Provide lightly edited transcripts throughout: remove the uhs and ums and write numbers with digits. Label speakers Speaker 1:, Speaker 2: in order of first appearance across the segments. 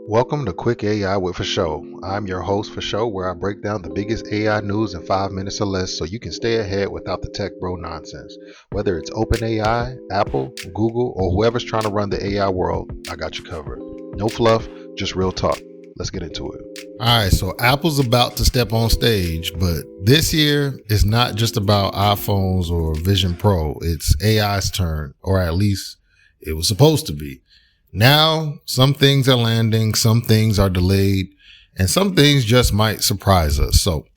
Speaker 1: Welcome to Quick AI with PhiSho. I'm your host PhiSho, where I break down the biggest AI news in 5 minutes or less so you can stay ahead without the tech bro nonsense. Whether it's OpenAI, Apple, Google, or whoever's trying to run the AI world, I got you covered. No fluff, just real talk. Let's get into it.
Speaker 2: All right, so Apple's about to step on stage, but this year is not just about iPhones or Vision Pro. It's AI's turn, or at least it was supposed to be. Now, some things are landing, some things are delayed, and some things just might surprise us. So,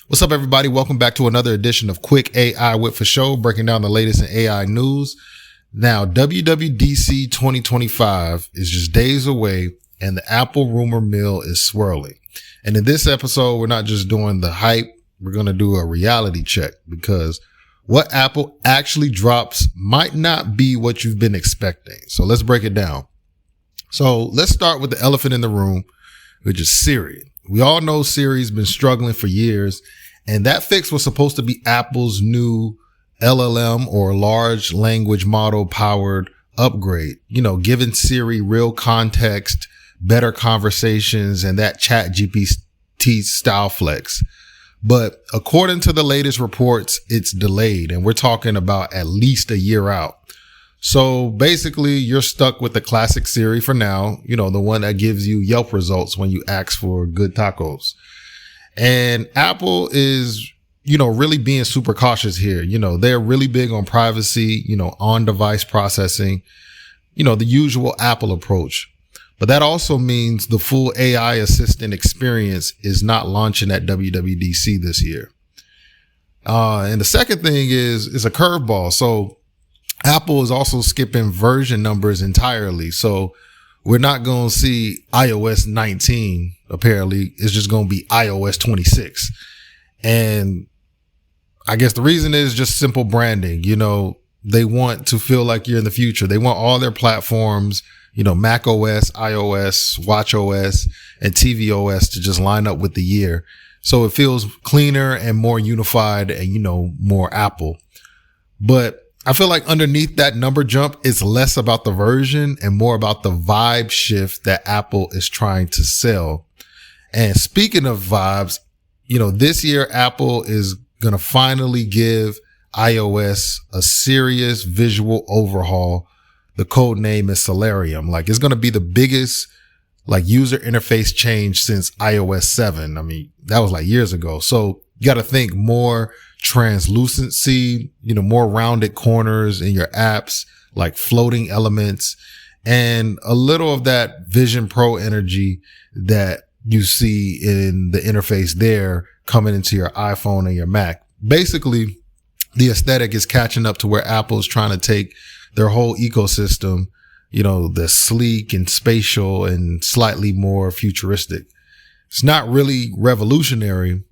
Speaker 2: what's up, everybody? Welcome back to another edition of Quick AI with PhiSho, breaking down the latest in AI news. Now, WWDC 2025 is just days away, and the Apple rumor mill is swirling. And in this episode, we're not just doing the hype, we're going to do a reality check, because what Apple actually drops might not be what you've been expecting. So let's break it down. So let's start with the elephant in the room, which is Siri. We all know Siri's been struggling for years, and that fix was supposed to be Apple's new LLM, or large language model powered upgrade, giving Siri real context, better conversations, and that chat GPT style flex. But according to the latest reports, it's delayed, and we're talking about at least a year out. So basically, you're stuck with the classic Siri for now, the one that gives you Yelp results when you ask for good tacos. And Apple is, really being super cautious here. They're really big on privacy, on device processing, the usual Apple approach. But that also means the full AI assistant experience is not launching at WWDC this year. And the second thing is a curveball. So Apple is also skipping version numbers entirely. So we're not going to see iOS 19, apparently. It's just going to be iOS 26. And I guess the reason is just simple branding. They want to feel like you're in the future. They want all their platforms, Mac OS, iOS, Watch OS, and TV OS to just line up with the year. So it feels cleaner and more unified and, more Apple. But I feel like underneath that number jump, it's less about the version and more about the vibe shift that Apple is trying to sell. And speaking of vibes, this year Apple is going to finally give iOS a serious visual overhaul. The code name is Solarium. It's going to be the biggest user interface change since iOS 7. I mean, that was years ago. So you got to think more translucency, more rounded corners in your apps, floating elements, and a little of that Vision Pro energy that you see in the interface there coming into your iPhone and your Mac. Basically, the aesthetic is catching up to where Apple is trying to take their whole ecosystem, the sleek and spatial and slightly more futuristic. It's not really revolutionary,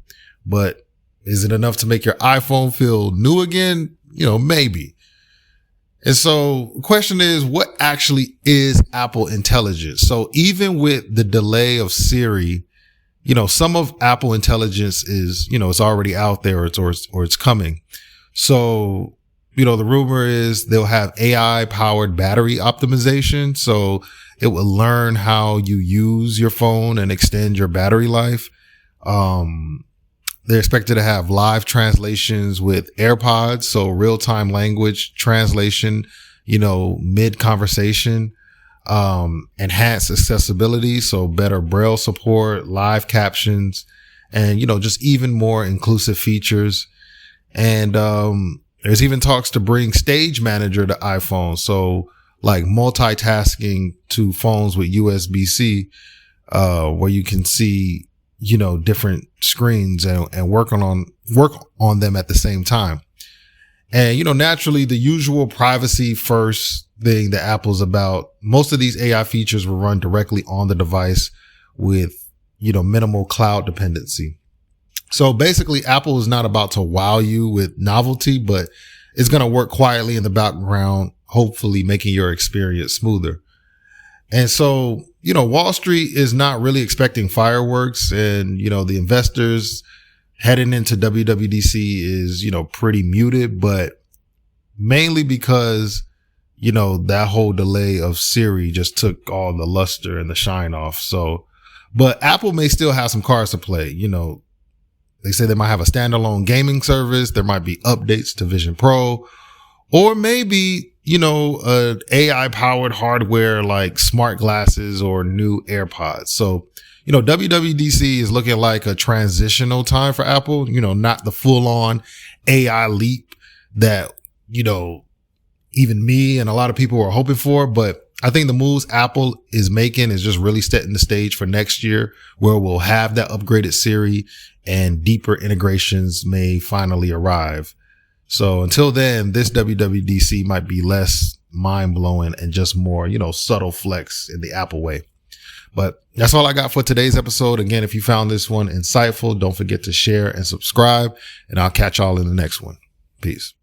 Speaker 2: but is it enough to make your iPhone feel new again? Maybe. And so the question is, what actually is Apple Intelligence? So even with the delay of Siri, some of Apple Intelligence is, it's already out there or it's coming. So, the rumor is they'll have AI powered battery optimization. So it will learn how you use your phone and extend your battery life. They're expected to have live translations with AirPods. So real time language translation, mid conversation, enhanced accessibility. So better Braille support, live captions, and, just even more inclusive features. And, there's even talks to bring Stage Manager to iPhone. So multitasking to phones with USB-C, where you can see, different screens and work on them at the same time. And, naturally the usual privacy first thing that Apple's about, most of these AI features will run directly on the device with, minimal cloud dependency. So basically, Apple is not about to wow you with novelty, but it's going to work quietly in the background, hopefully making your experience smoother. And so, Wall Street is not really expecting fireworks, and, the investors heading into WWDC is, pretty muted, but mainly because that whole delay of Siri just took all the luster and the shine off. So, but Apple may still have some cards to play. They say they might have a standalone gaming service. There might be updates to Vision Pro, or maybe, AI powered hardware like smart glasses or new AirPods. So, WWDC is looking like a transitional time for Apple, not the full on AI leap that, even me and a lot of people were hoping for. But I think the moves Apple is making is just really setting the stage for next year, where we'll have that upgraded Siri and deeper integrations may finally arrive. So until then, this WWDC might be less mind blowing and just more, subtle flex in the Apple way. But that's all I got for today's episode. Again, if you found this one insightful, don't forget to share and subscribe, and I'll catch y'all in the next one. Peace.